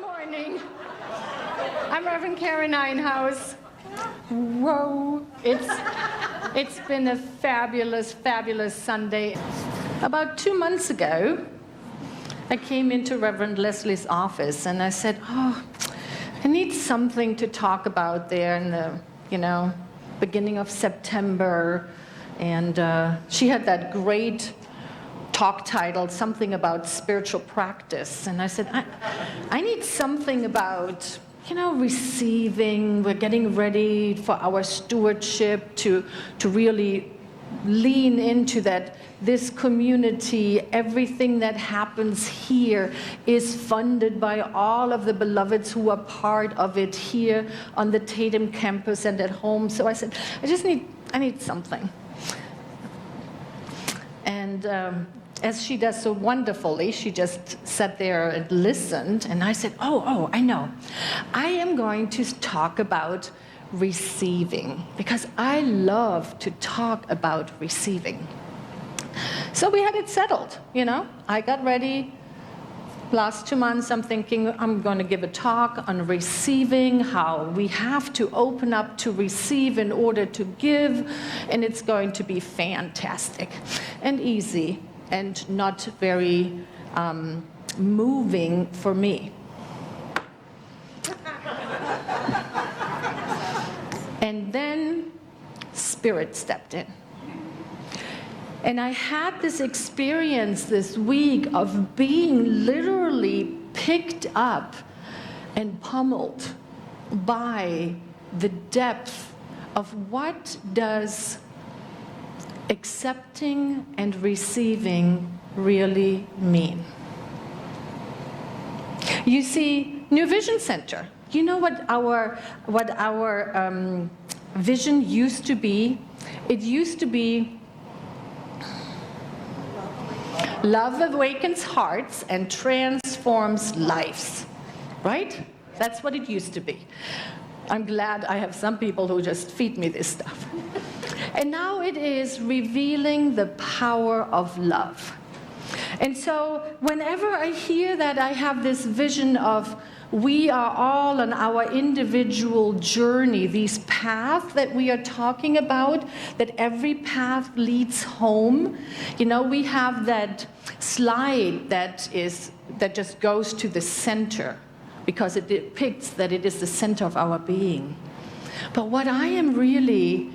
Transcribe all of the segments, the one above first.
morning. I'm Reverend Karen Einhaus. Whoa, it's been a fabulous, fabulous Sunday. About 2 months ago, I came into Reverend Leslie's office and I said, I need something to talk about there in the, beginning of September. And she had that great talk titled something about spiritual practice. And I said, I need something about, receiving. We're getting ready for our stewardship to really lean into that. This community, everything that happens here is funded by all of the beloveds who are part of it here on the Tatum campus and at home. So I said, I need something. And as she does so wonderfully, she just sat there and listened, and I said, I know. I am going to talk about receiving, because I love to talk about receiving. So we had it settled, I got ready. Last 2 months, I'm thinking I'm going to give a talk on receiving, how we have to open up to receive in order to give, and it's going to be fantastic and easy and not very moving for me. And then Spirit stepped in. And I had this experience this week of being literally picked up and pummeled by the depth of what does accepting and receiving really mean. You see, New Vision Center, you know what our vision used to be? It used to be love awakens hearts and transforms lives, right? That's what it used to be. I'm glad I have some people who just feed me this stuff. And now it is revealing the power of love. And so whenever I hear that, I have this vision of we are all on our individual journey, these paths that we are talking about, that every path leads home. We have that slide that just goes to the center, because it depicts that it is the center of our being. But what I am really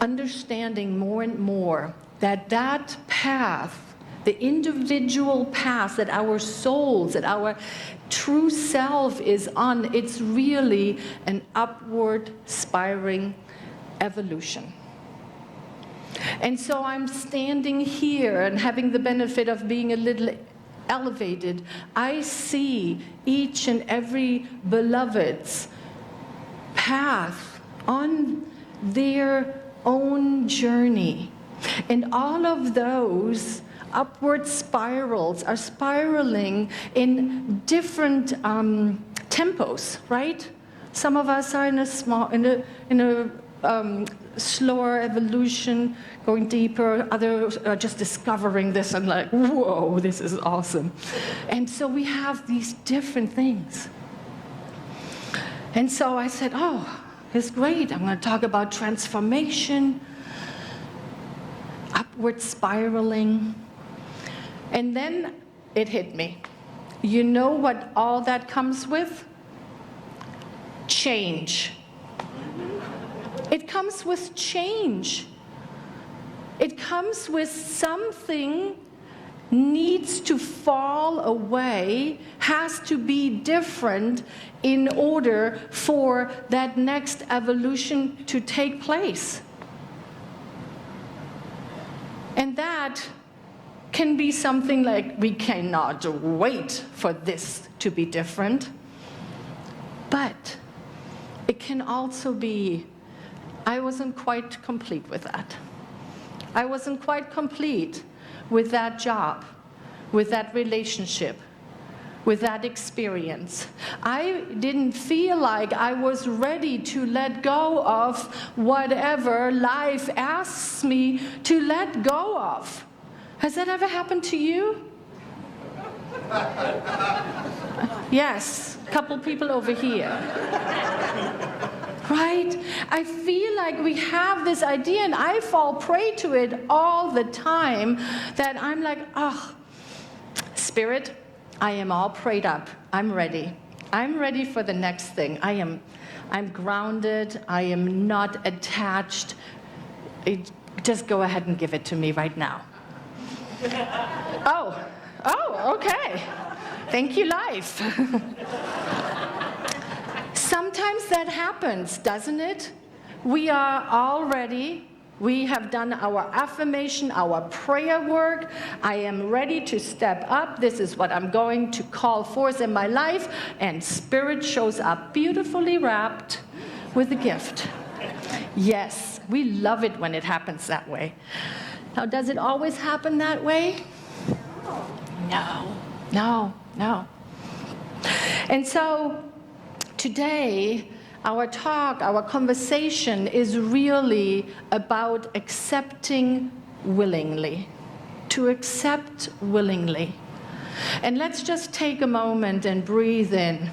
understanding more and more, that path, the individual path that our souls, that our true self is on, it's really an upward spiraling evolution. And so I'm standing here and having the benefit of being a little elevated. I see each and every beloved's path on their own journey. And all of those upward spirals are spiraling in different tempos, right? Some of us are in a slower evolution, going deeper. Others are just discovering this and like, whoa, this is awesome. And so we have these different things. And so I said, it's great. I'm going to talk about transformation, upward spiraling. And then it hit me. You know what all that comes with? Change. It comes with change. It comes with something needs to fall away, has to be different in order for that next evolution to take place. And that can be something like, we cannot wait for this to be different. But it can also be, I wasn't quite complete with that. I wasn't quite complete with that job, with that relationship, with that experience. I didn't feel like I was ready to let go of whatever life asks me to let go of. Has that ever happened to you? Yes. couple people over here. Right? I feel like we have this idea, and I fall prey to it all the time, that I'm like, oh, Spirit, I am all prayed up. I'm ready. I'm ready for the next thing. I'm grounded. I am not attached. Just go ahead and give it to me right now. Oh, okay. Thank you, life. Sometimes that happens, doesn't it? We are all ready. We have done our affirmation, our prayer work. I am ready to step up. This is what I'm going to call forth in my life. And Spirit shows up beautifully wrapped with a gift. Yes, we love it when it happens that way. Now, does it always happen that way? No. And so today, our talk, our conversation is really about accepting willingly, to accept willingly. And let's just take a moment and breathe in.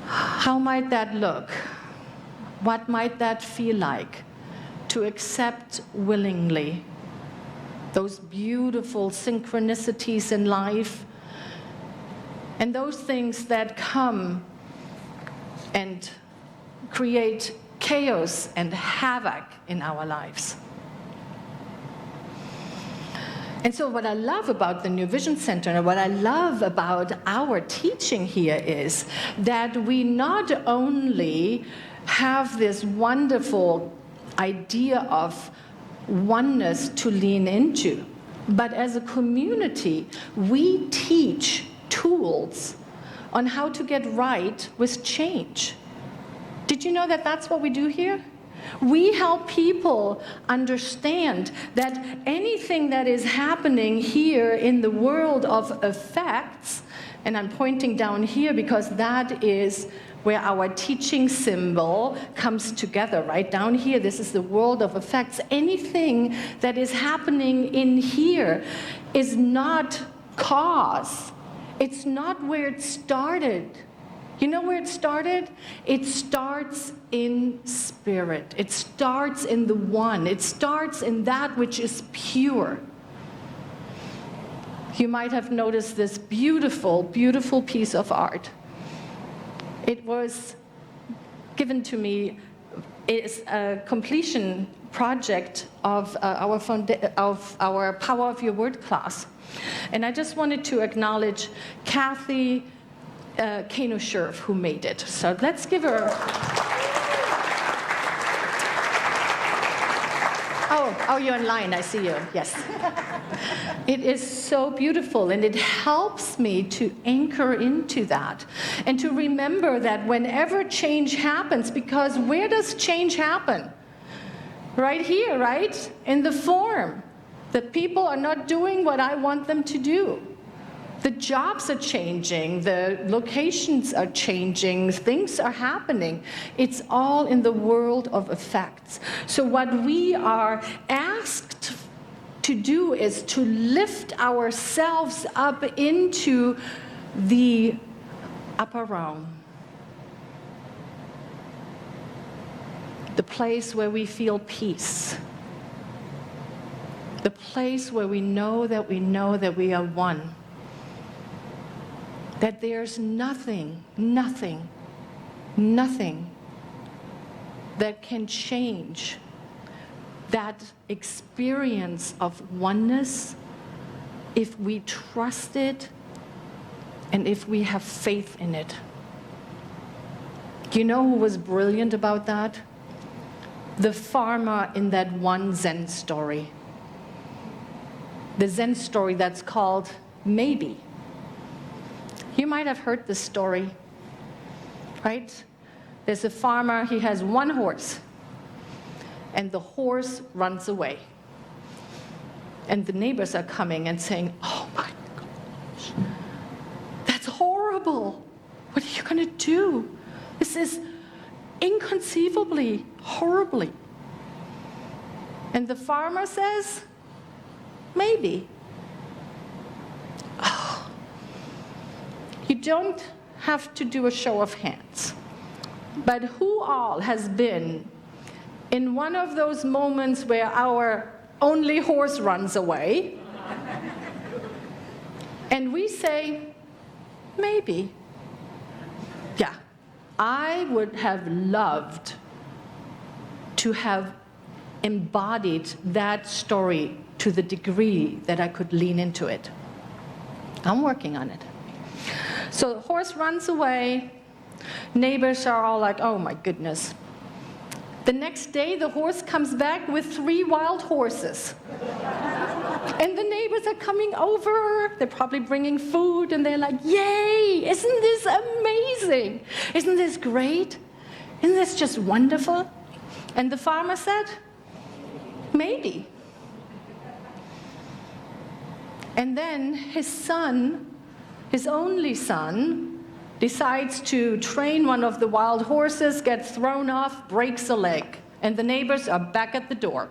How might that look? What might that feel like? To accept willingly. Those beautiful synchronicities in life, and those things that come and create chaos and havoc in our lives. And so what I love about the New Vision Center, and what I love about our teaching here, is that we not only have this wonderful idea of oneness to lean into, but as a community, we teach tools on how to get right with change. Did you know that that's what we do here? We help people understand that anything that is happening here in the world of effects, and I'm pointing down here because that is where our teaching symbol comes together, right down here. This is the world of effects. Anything that is happening in here is not cause. It's not where it started. You know where it started? It starts in spirit. It starts in the one. It starts in that which is pure. You might have noticed this beautiful, beautiful piece of art. It was given to me as a completion project of our Power of Your Word class. And I just wanted to acknowledge Kathy Kano-Scherf, who made it. So let's give her... Oh, you're in line, I see you, yes. It is so beautiful, and it helps me to anchor into that and to remember that whenever change happens, because where does change happen? Right here, right? In the form. That people are not doing what I want them to do. The jobs are changing, the locations are changing, things are happening. It's all in the world of effects. So what we are asked to do is to lift ourselves up into the upper realm. The place where we feel peace. The place where we know that we are one. That there's nothing that can change that experience of oneness if we trust it and if we have faith in it. Do you know who was brilliant about that? The farmer in that one Zen story. The Zen story that's called Maybe. You might have heard this story, right? There's a farmer, he has one horse, and the horse runs away. And the neighbors are coming and saying, oh my gosh, that's horrible. What are you going to do? This is inconceivably, horribly. And the farmer says, maybe. You don't have to do a show of hands, but who all has been in one of those moments where our only horse runs away, and we say, maybe. Yeah, I would have loved to have embodied that story to the degree that I could lean into it. I'm working on it. So the horse runs away. Neighbors are all like, oh my goodness. The next day, the horse comes back with 3 wild horses. And the neighbors are coming over. They're probably bringing food, and they're like, yay, isn't this amazing? Isn't this great? Isn't this just wonderful? And the farmer said, maybe. And then his son, his only son, decides to train one of the wild horses, gets thrown off, breaks a leg, and the neighbors are back at the door.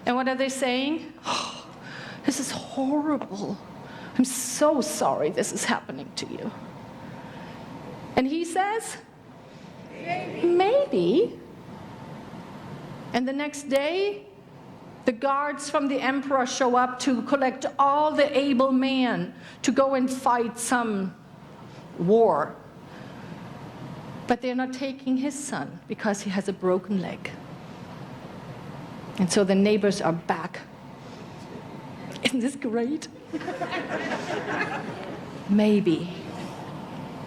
And what are they saying? Oh, this is horrible. I'm so sorry this is happening to you. And he says, maybe. And the next day, the guards from the emperor show up to collect all the able men to go and fight some war. But they're not taking his son because he has a broken leg. And so the neighbors are back. Isn't this great? Maybe.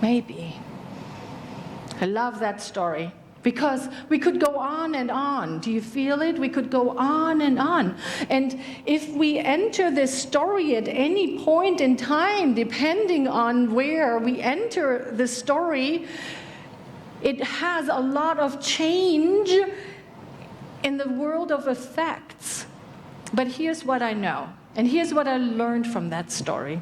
Maybe. I love that story because we could go on and on. Do you feel it? We could go on and on. And if we enter this story at any point in time, depending on where we enter the story, it has a lot of change in the world of effects. But here's what I know, and here's what I learned from that story,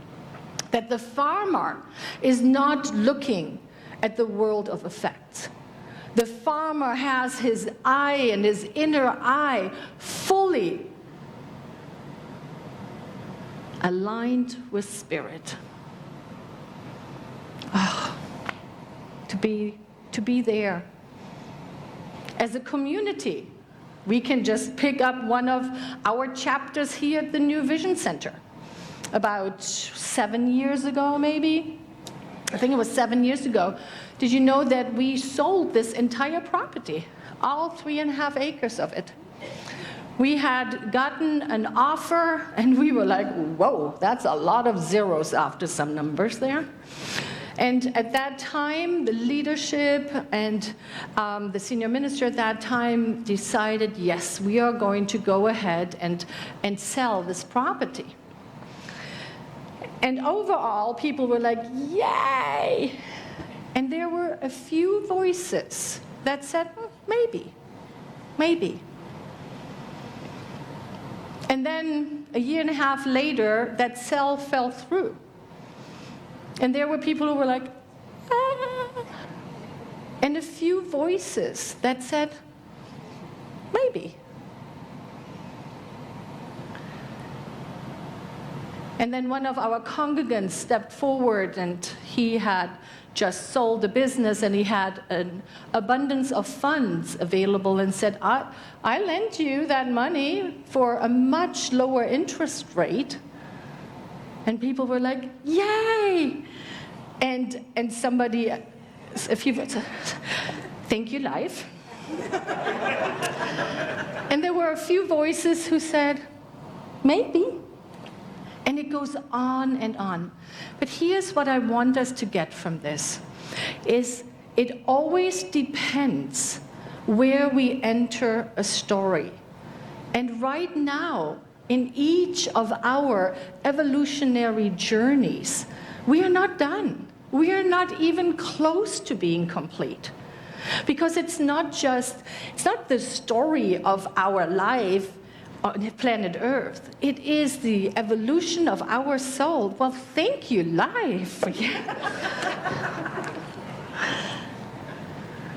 that the farmer is not looking at the world of effects. The farmer has his eye and his inner eye fully aligned with spirit. Oh, to be there. As a community, we can just pick up one of our chapters here at the New Vision Center. About 7 years ago, maybe, I think it was 7 years ago, did you know that we sold this entire property, all 3.5 acres of it? We had gotten an offer, and we were like, whoa, that's a lot of zeros after some numbers there. And at that time, the leadership and the senior minister at that time decided, yes, we are going to go ahead and sell this property. And overall, people were like, yay! And there were a few voices that said, maybe, maybe. And then a 1.5 years later, that sale fell through. And there were people who were like, ah. And a few voices that said, maybe. And then one of our congregants stepped forward, and he had just sold the business, and he had an abundance of funds available, and said, I lent you that money for a much lower interest rate. And people were like, yay! And somebody, a few, thank you, life. And there were a few voices who said, maybe. And it goes on and on. But here's what I want us to get from this, is it always depends where we enter a story. And right now, in each of our evolutionary journeys, we are not done. We are not even close to being complete. Because it's not the story of our life on planet Earth. It is the evolution of our soul. Well, thank you, life.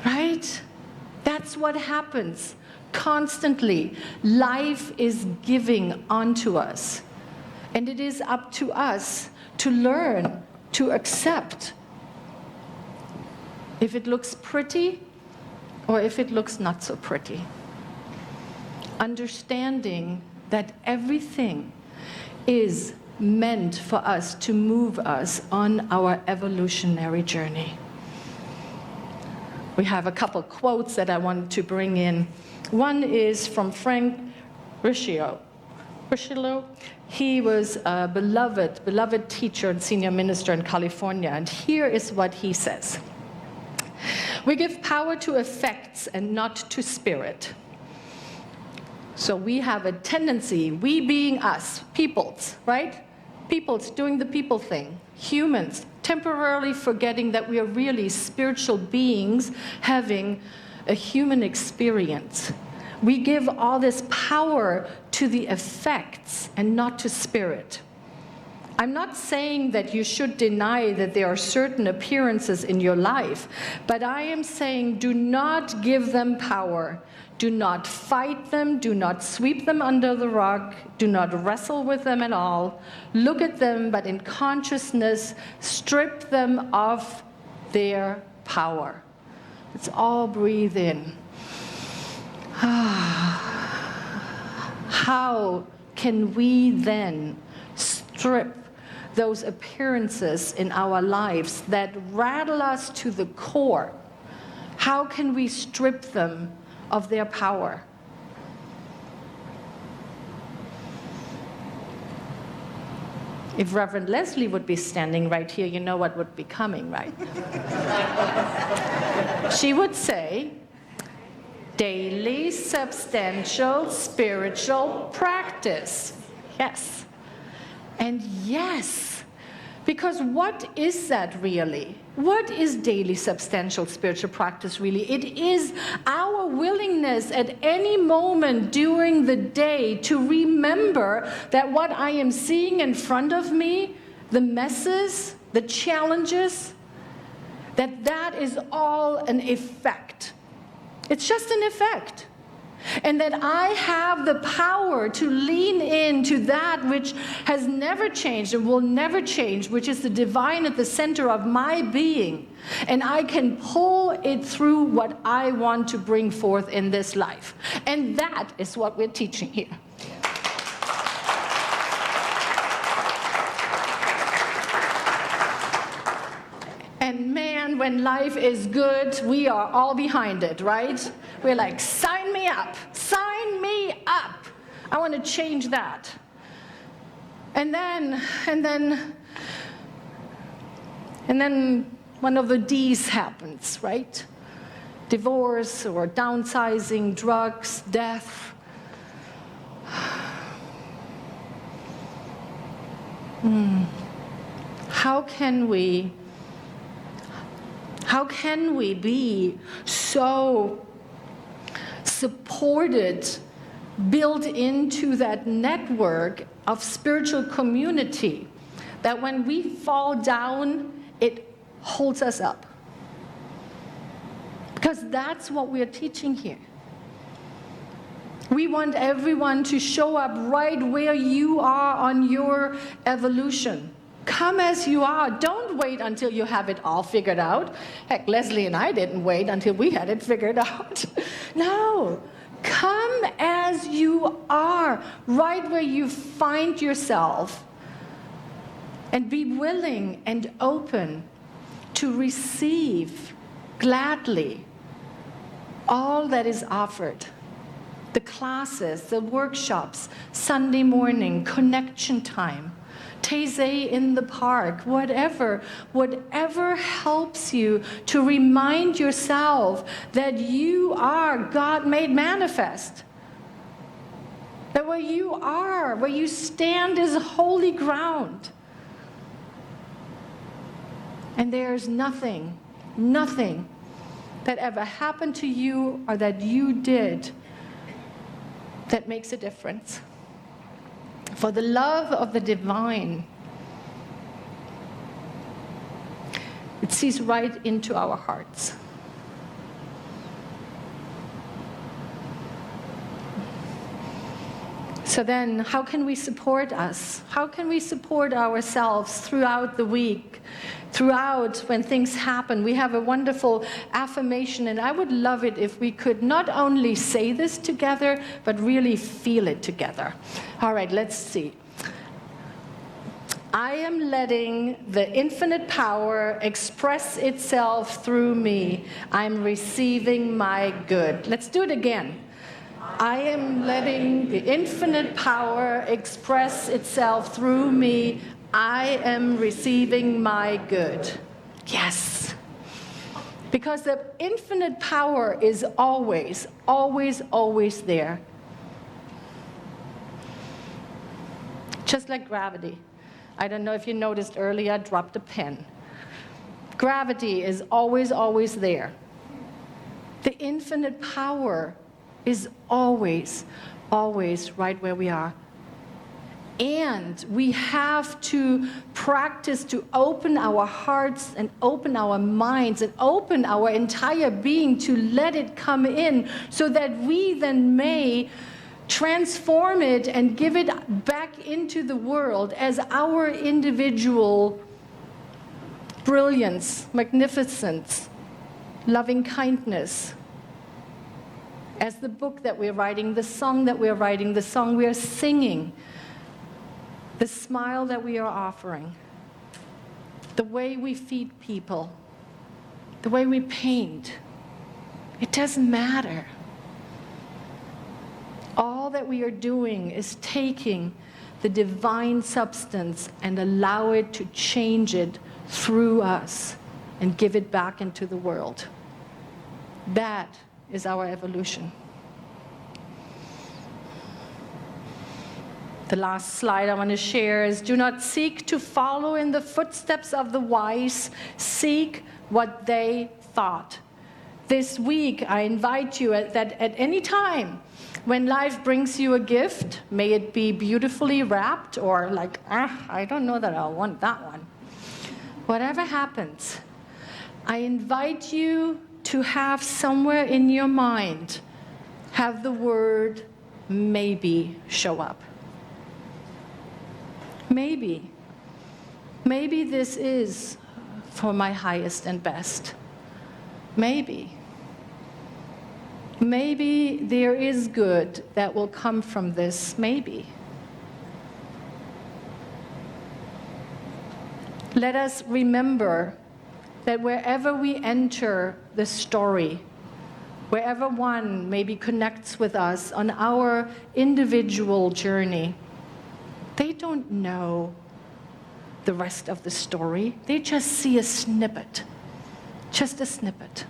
Right? That's what happens. Constantly, life is giving onto us. And it is up to us to learn, to accept, if it looks pretty or if it looks not so pretty. Understanding that everything is meant for us to move us on our evolutionary journey. We have a couple quotes that I want to bring in. One is from Frank Ruscio. He was a beloved teacher and senior minister in California, and here is what he says. We give power to effects and not to spirit. So we have a tendency, we being us, peoples, right? Peoples doing the people thing, humans, temporarily forgetting that we are really spiritual beings having a human experience. We give all this power to the effects and not to spirit. I'm not saying that you should deny that there are certain appearances in your life, but I am saying do not give them power. Do not fight them, do not sweep them under the rug, do not wrestle with them at all. Look at them, but in consciousness, strip them of their power. Let's all breathe in. How can we then strip those appearances in our lives that rattle us to the core? How can we strip them of their power? If Reverend Leslie would be standing right here, you know what would be coming, right? She would say, daily, substantial, spiritual practice. Yes. And yes, because what is that really? What is daily, substantial, spiritual practice really? It is our willingness at any moment during the day to remember that what I am seeing in front of me, the messes, the challenges, that is all an effect. It's just an effect. And that I have the power to lean into that which has never changed and will never change, which is the divine at the center of my being. And I can pull it through what I want to bring forth in this life. And that is what we're teaching here. And man, when life is good, we are all behind it, right? We're like, sign me up, sign me up. I want to change that. And then one of the D's happens, right? Divorce or downsizing, drugs, death. How can we be so supported, built into that network of spiritual community that when we fall down, it holds us up? Because that's what we're teaching here. We want everyone to show up right where you are on your evolution. Come as you are. Don't wait until you have it all figured out. Heck, Leslie and I didn't wait until we had it figured out. No. Come as you are, right where you find yourself. And be willing and open to receive gladly all that is offered. The classes, the workshops, Sunday morning, connection time, Taizé in the park, whatever helps you to remind yourself that you are God made manifest. That where you are, where you stand is holy ground. And there's nothing that ever happened to you or that you did that makes a difference. For the love of the divine, it sees right into our hearts. So then, how can we support us? How can we support ourselves throughout the week, throughout when things happen? We have a wonderful affirmation, and I would love it if we could not only say this together, but really feel it together. All right, let's see. I am letting the infinite power express itself through me. I'm receiving my good. Let's do it again. I am letting the infinite power express itself through me. I am receiving my good. Yes. Because the infinite power is always, always, always there. Just like gravity. I don't know if you noticed earlier, I dropped a pen. Gravity is always, always there. The infinite power is always, always right where we are. And we have to practice to open our hearts and open our minds and open our entire being to let it come in so that we then may transform it and give it back into the world as our individual brilliance, magnificence, loving kindness. As the book that we're writing, the song that we're writing, the song we are singing, the smile that we are offering, the way we feed people, the way we paint, it doesn't matter. All that we are doing is taking the divine substance and allow it to change it through us and give it back into the world. That is our evolution. The last slide I want to share is, do not seek to follow in the footsteps of the wise, seek what they thought. This week, I invite you that at any time, when life brings you a gift, may it be beautifully wrapped or like, I don't know that I want that one. Whatever happens, I invite you to have somewhere in your mind, have the word maybe show up. Maybe. Maybe this is for my highest and best. Maybe. Maybe there is good that will come from this, maybe. Let us remember that wherever we enter the story, wherever one maybe connects with us on our individual journey, they don't know the rest of the story. They just see a snippet, just a snippet.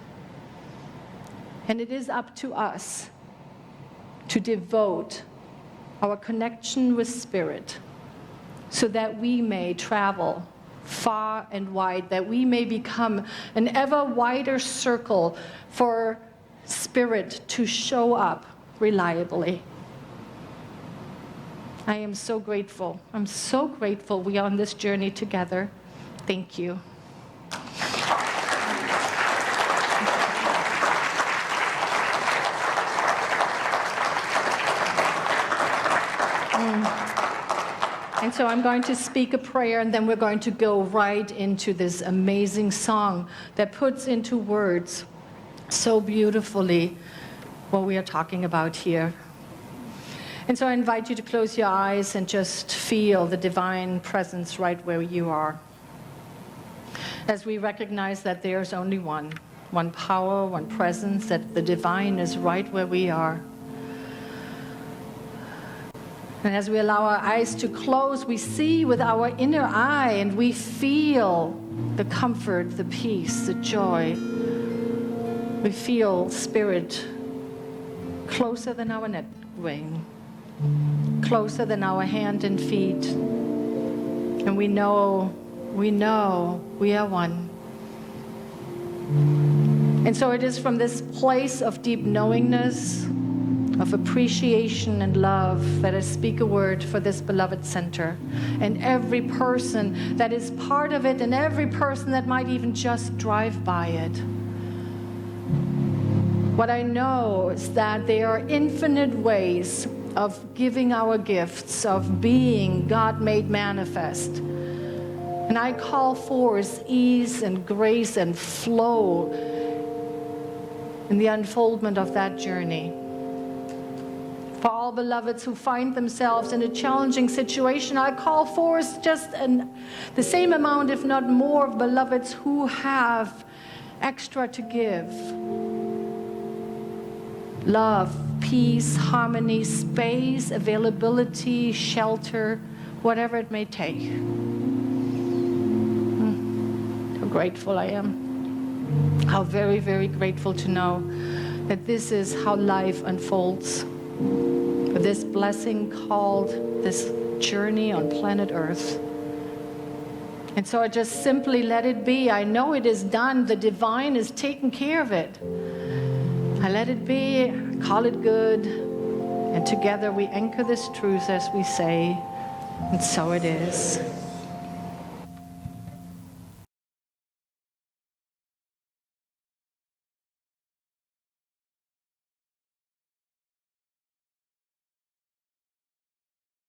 And it is up to us to devote our connection with Spirit so that we may travel far and wide, that we may become an ever wider circle for Spirit to show up reliably. I am so grateful. I'm so grateful we are on this journey together. Thank you. And so I'm going to speak a prayer, and then we're going to go right into this amazing song that puts into words so beautifully what we are talking about here. And so I invite you to close your eyes and just feel the divine presence right where you are. As we recognize that there's only one power, one presence, that the divine is right where we are. And as we allow our eyes to close, we see with our inner eye and we feel the comfort, the peace, the joy. We feel Spirit closer than our neck vein, closer than our hand and feet. And we know we are one. And so it is from this place of deep knowingness, of appreciation and love, that I speak a word for this beloved center and every person that is part of it and every person that might even just drive by it. What I know is that there are infinite ways of giving our gifts, of being God made manifest. And I call forth ease and grace and flow in the unfoldment of that journey. For all beloveds who find themselves in a challenging situation, I call forth just the same amount, if not more, of beloveds who have extra to give. Love, peace, harmony, space, availability, shelter, whatever it may take. How grateful I am. How very, very grateful to know that this is how life unfolds. This blessing called this journey on planet Earth. And so I just simply let it be. I know it is done. The divine is taking care of it. I let it be, call it good, and together we anchor this truth as we say, and so it is.